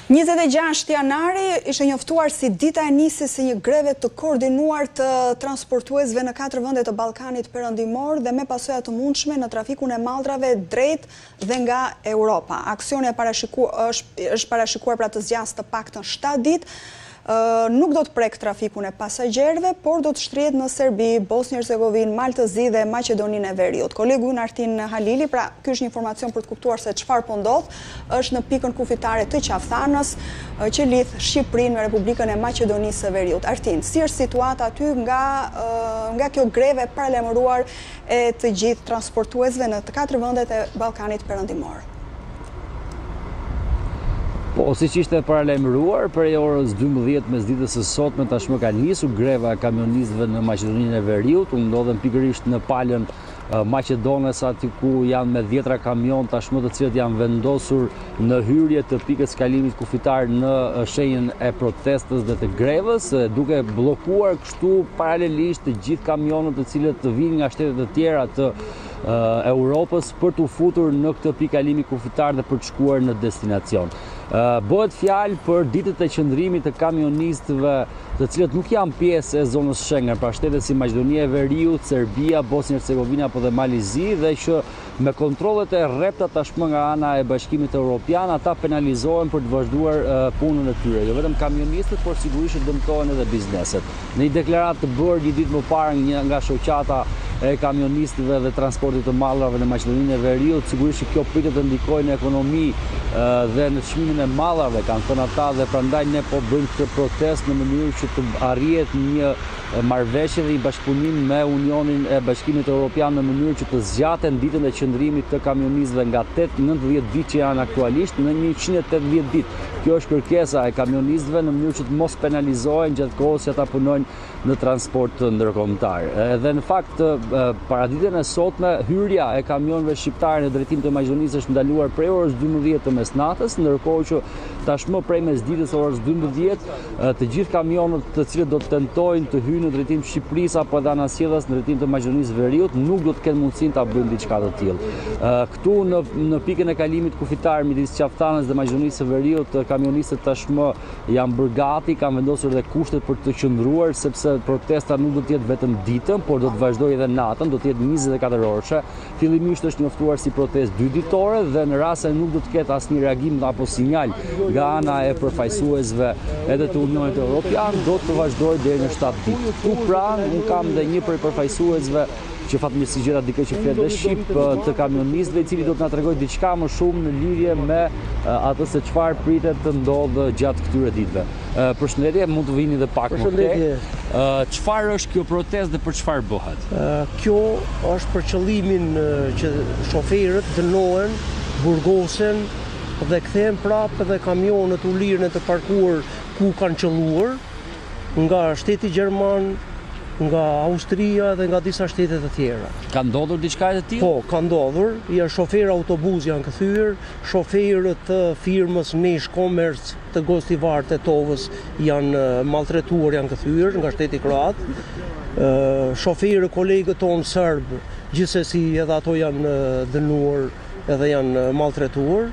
26 janari ishte njoftuar si dita e nisjes së një greve të koordinuar të transportuesve në 4 vende të Ballkanit Perëndimor dhe me pasoja të mundshme në trafikun e mallrave drejt dhe nga Europa. Aksioni është parashikuar pra të zgjasë të paktën 7 ditë. Nuk do të prek trafikun e pasagjerëve, por do të shtrihet në Serbi, Bosnjë-Hercegovinë, Maltëzi dhe Maqedoninë e Veriut. Kolegu Artin Halili, pra ky është një informacion për të kuptuar se çfarë po ndodh, është në pikën kufitare të Qaftanës që lidh Shqipërinë me Republikën e Maqedonisë së Veriut. Artin, si është situata aty nga kjo greve paralajmëruar e të gjithë transportuesve në të 4 vendet e Ballkanit Perëndimor? Po, si që ishte paralajmëruar, prej orës 12 mesditës së sotme tashmë ka nisur greva e kamionistëve në Maqedoninë e Veriut, ndodhen pikërisht në palën Maqedones, aty ku janë me 10 kamion tashmë të cilët janë vendosur në hyrje të pikës kalimit kufitar në shenjën e protestës dhe të grevës, duke bllokuar kështu paralelisht të gjithë kamionët të cilët vinë nga shtetet e tjera të Europës për të futur në këtë pikë kalimi kufitar dhe për të shkuar në destinacion. Bëhet fjalë për ditët e qëndrimit të kamionistëve të cilët nuk janë pjesë e zonës Schengen, pra shtetet si Maqedonia e Veriut, Serbia, Bosnjë-Hercegovina apo dhe Malizi, dhe që me kontrollet e rrepta tashmë nga ana e Bashkimit Evropian, ata penalizohen për të vazhduar punën e tyre. Jo vetëm kamionistët, por sigurisht dëmtohen edhe bizneset. Në një deklaratë të bërë një ditë më parë nga shoqata e kamionistëve dhe transportit të mallrave në Maqedoninë e Veriut, sigurisht që kjo pritet të ndikojë në ekonomi dhe në çmimin e mallrave, kanë thënë ata, dhe prandaj ne po bëjmë këtë protestë në mënyrë që të arrihet një marrëveshje dhe një bashkëpunim me Unionin e Bashkimit Evropian në mënyrë që të zgjaten ditën e qëndrimit të kamionistëve nga 90 ditë që janë aktualisht në 180 ditë. Kjo është kërkesa e kamionistëve në mënyrë që të mos penalizohen gjatë kohës që ata punojnë në transport ndërkombëtar. Dhe në fakt paraditën e sotme hyrja e kamionëve shqiptare në drejtim të Maqedonisë është ndaluar prej orës 12 të mesnatës, ndërkohë që tashmë prej mesditës orës 12 të gjithë kamionët të cilët do të tentojnë të hyjnë në drejtim Shqipërisë apo edhe anasjellës në drejtim të Maqedonisë Veriut nuk do të kenë mundësinë ta bëjnë diçka të tillë. Këtu në pikën e kalimit kufitar midis Qaftanës dhe Maqedonisë së Veriut, kamionistët tashmë janë bërë gati, kanë vendosur edhe kushtet për të qëndruar, sepse protesta nuk do të jetë vetëm ditën, por do të vazhdojë edhe natën, do të jetë 24 orëshe. Fillimisht është njoftuar si protestë 2 ditore dhe në rast se nuk do të ketë asnjë reagim apo sinjal nga ana e përfaqësuesve edhe të Unionit Evropian, do të vazhdojë deri në 7 ditë. Këtu pranë un kam dhe një prej përfaqësuesve që fatmirësi gjeta dikë që flet dhe shqip të kamionistëve, i cili do të na tregojë diçka më shumë në lidhje me atë se çfarë pritet të ndodhë gjatë këtyre ditëve. Përshëndetje, mund të vini dhe pak më tej. Çfarë është kjo protestë dhe për çfarë bëhet? Kjo është për qëllimin që shoferët dënohen, burgosen dhe kthehen prapë dhe kamionët u lirën të parkuar ku kanë qëlluar nga shteti gjerman, nga Austria dhe nga disa shtete të tjera. Ka ndodhur diçka e tillë? Po, ka ndodhur. Shoferë autobus janë kthyer, shoferët të firmës Nesh Commerce të Gostivar të Tovës janë maltretuar, janë kthyer nga shteti kroat. Shoferë kolegët tonë serb, gjithsesi edhe ato janë dënuar edhe janë maltretuar.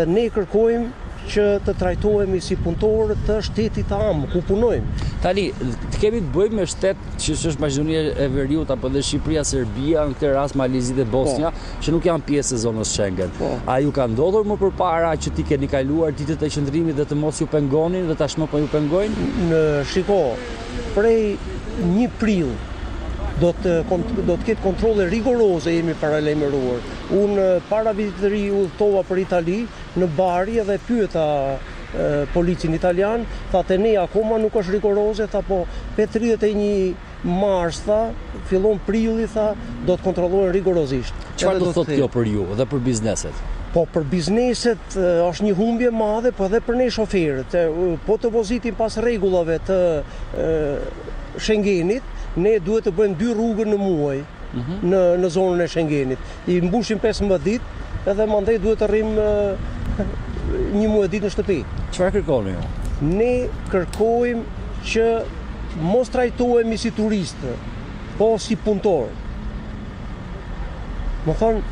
Ne kërkojmë që të trajtohemi si punëtorë të shtetit të amë, ku punojmë. Tani, të kemi të bëjmë me shtet që është Maqedonia e Veriut apo dhe Shqipëria, Serbia, në këtë rast Malizi dhe Bosnia, që nuk janë pjesë e zonës Schengen. A ju ka ndodhur më përpara që ti keni kaluar ditët e qëndrimit dhe të mos ju pengonin dhe tashmë po ju pengojnë? Shiko, prej 1 prill do të ketë kontrole rigoroze, jemi paralajmëruar. Unë para vitit të ri udhtova për Itali, në Bari, dhe pyeta policin italian, thatë ne akoma nuk është rigoroze, tha po 31 mars, tha, fillon prilli, tha, do të kontrollohen rigorozisht. Çfarë do thotë kjo për ju dhe për bizneset? Po për bizneset është një humbje madhe, po edhe për ne shoferët. Po të vozitim pas rregullave të Schengenit, ne duhet të bëjmë 2 rrugë në muaj në zonën e Schengenit. I mbushim 15 ditë edhe mandej duhet të rrim 1 muaj ditë në shtëpi. Çfarë kërkoni ju? Ne kërkojmë që mos trajtohemi si turistë, po si punëtorë. Më thonë,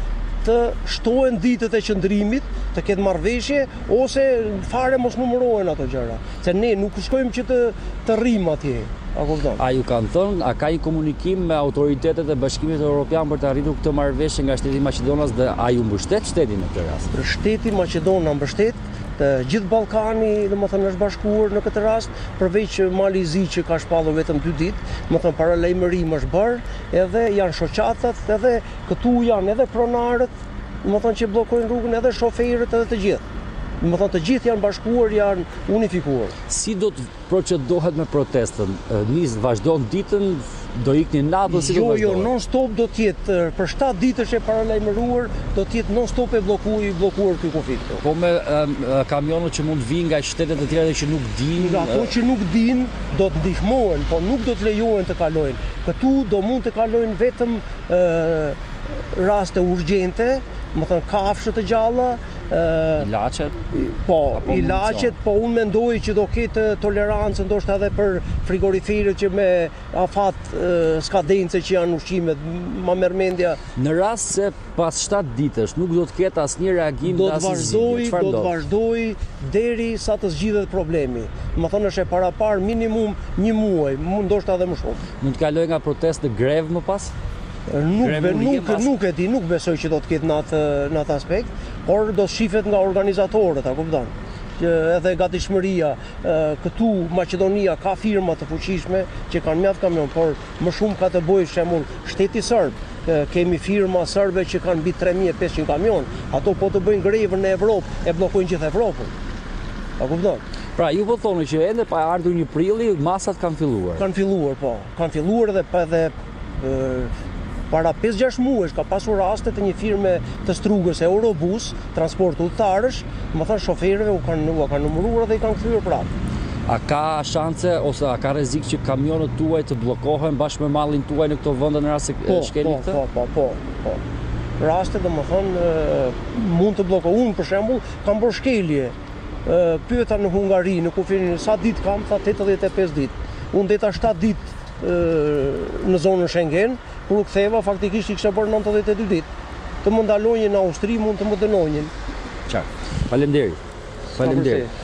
të shtohen ditët e qëndrimit të ketë marrëveshje ose fare mos numërohen ato gjëra. Se ne nuk shkojmë që të rrim atje. A ju kanë thënë, a ka një komunikim me autoritetet e Bashkimit Evropian për të arritur këtë marrëveshje nga shteti Maqedonas dhe a ju mbështet shtetin në këtë rast? Shteti Maqedona mbështet, të gjithë Ballkani, domethënë është bashkuar në këtë rast, përveç Malizi që ka shpallur vetëm 2 ditë, domethënë paralajmërim është bërë, edhe janë shoqatat, edhe këtu janë edhe pronarët, domethënë që bllokojnë rrugën, edhe shoferët, edhe të gjithë. Domethënë të gjithë janë bashkuar, janë unifikuar. Si do të procedohet me protestën? Vazhdon ditën, do ikni natën, si do vazhdon? Jo, non-stop do t'jetë, për 7 ditësh e paralajmëruar, do t'jetë non-stop e bllokuar ky konflikt. Po me kamionët që mund vinë nga shtetet e tjera dhe që nuk dinë? Ato që nuk dinë do të ndihmohen, po nuk do të lejohen të kalojnë. Këtu do mund të kalojnë vetëm raste urgjente, më thënë kafshë të gjalla, ilaqet? Po, ilaqet, po unë mendoj që do ketë tolerancë ndoshta edhe për frigoriferët që me afat skadence që janë ushqimet, ma merr mendja. Në rast se pas 7 ditësh nuk do të ketë asnjë reagim do të vazhdoj deri sa të zgjidhet problemi. Më thënë është e parapar minimum 1 muaj, mund ndoshta edhe më shumë. Mund të kaloj nga protestë në grevë më pas? Nuk e di, nuk besoj që do të ketë në atë aspekt, por do të shifet nga organizatorët, a kupton? Edhe gatishmëria, këtu Maqedonia ka firma të fuqishme që kanë mjaft kamion, por më shumë ka të bëjë shembull shteti serb. Kemi firma serbe që kanë mbi 3500 kamion, ato po të bëjnë grevën në Evropë, e bllokojnë gjithë Evropën. A kupton? Pra, ju po thoni që ende pa ardhur 1 prilli, masat kanë filluar. Kanë filluar, po. Kanë filluar edhe para 5-6 muesh ka pasur raste të një firme të Strugës, Eurobus, transport udhëtarësh, më thënë shoferëve u kanë numëruar dhe i kanë kthyer prapë. A ka shanse ose a ka rrezik që kamionët tuaj të bllokohen bashkë me mallin tuaj në këto vende në rast se shkeni këtë? Po. Raste domethënë mund të bllokohen. Unë për shembull kam bërë shkelje. Pyeta në Hungari, në kufirin sa ditë kam, tha 85 ditë. Unë deta 7 ditë në zonën Schengen, kur u ktheva faktikisht i kisha bërë 92 ditë. Të më ndalonjën në Austri, mund të më dënonjën. Qartë. Faleminderit.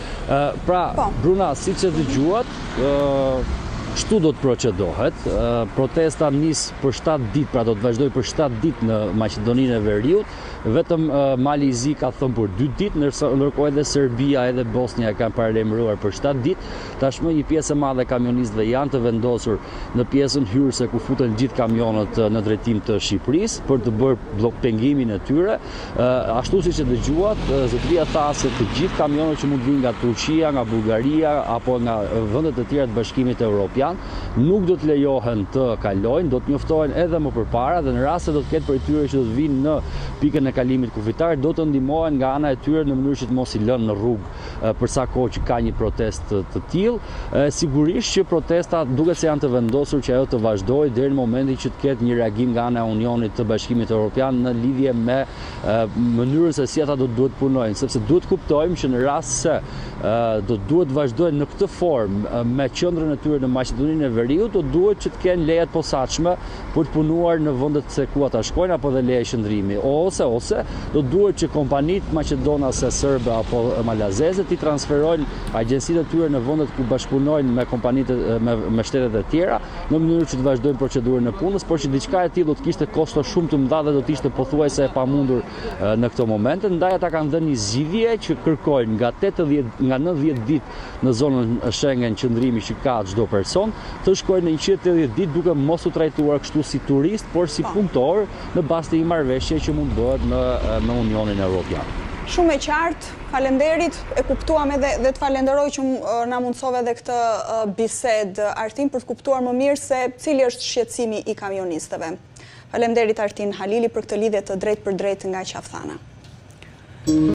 Pra, Bruna, siç e dëgjuat, kështu do të procedohet. Protesta nis për 7 ditë, pra do të vazhdoj për 7 ditë në Maqedoninë e Veriut. Vetëm Malizi ka thënë për 2 ditë, ndërkohë edhe Serbia edhe Bosnia kanë paralajmëruar për 7 ditë. Tashmë një pjesë e madhe e kamionistëve janë të vendosur në pjesën hyrëse ku futen gjithë kamionët në drejtim të Shqipërisë për të bërë pengimin e tyre. Ashtu siç e dëgjuat, zotëria tha se të gjithë kamionët që mund vinë nga Turqia, nga Bullgaria apo nga vende të tjera të Bashkimit Evropian nuk do të lejohen të kalojnë, do të njoftohen edhe më përpara dhe në rast se do të ketë për tyre që do të vinë në pikën e kalimit kufitar, do të ndihmohen nga ana e tyre në mënyrë që të mos i lënë në rrugë për sa kohë që ka një protestë të tillë. Sigurisht që protesta duket se janë të vendosur që ajo të vazhdojë deri në momentin që të ketë një reagim nga ana e Unionit të Bashkimit Evropian në lidhje me mënyrën se si ata do duhet punojnë, sepse duhet kuptojmë që në rast se do duhet vazhdojnë në këtë formë me qendrën e tyre në Maqedoninë e Veriut, do duhet që të kenë leje të posaçme për të punuar në vendet se ku ata shkojnë apo dhe leje qëndrimi. Ose do duhet që kompanitë maqedonase, serbe apo malazeze t'i transferojnë agjencitë e tyre në vendet ku bashkëpunojnë me kompanitë me shtetet e tjera në mënyrë që të vazhdojnë procedurën e punës, por që diçka e tillë do të kishte kosto shumë të mëdha dhe do të ishte pothuajse e pamundur në këto momente. Ndaj ata kanë dhënë një zgjidhje që kërkojnë nga 90 ditë në zonën Schengen qëndrimi që ka çdo person, të shkojnë në 180 ditë duke mos u trajtuar kështu si turist, por si punëtor në bazë të një marrëveshje që mund bëhet në Unionin Evropian. Shumë e qartë, faleminderit, e kuptuam edhe dhe të falenderoj që na mundsove edhe këtë bisedë Artin për të kuptuar më mirë se cili është shqetësimi i kamionistëve. Faleminderit Artin Halili për këtë lidhje të drejtë për drejtë nga Qafthana.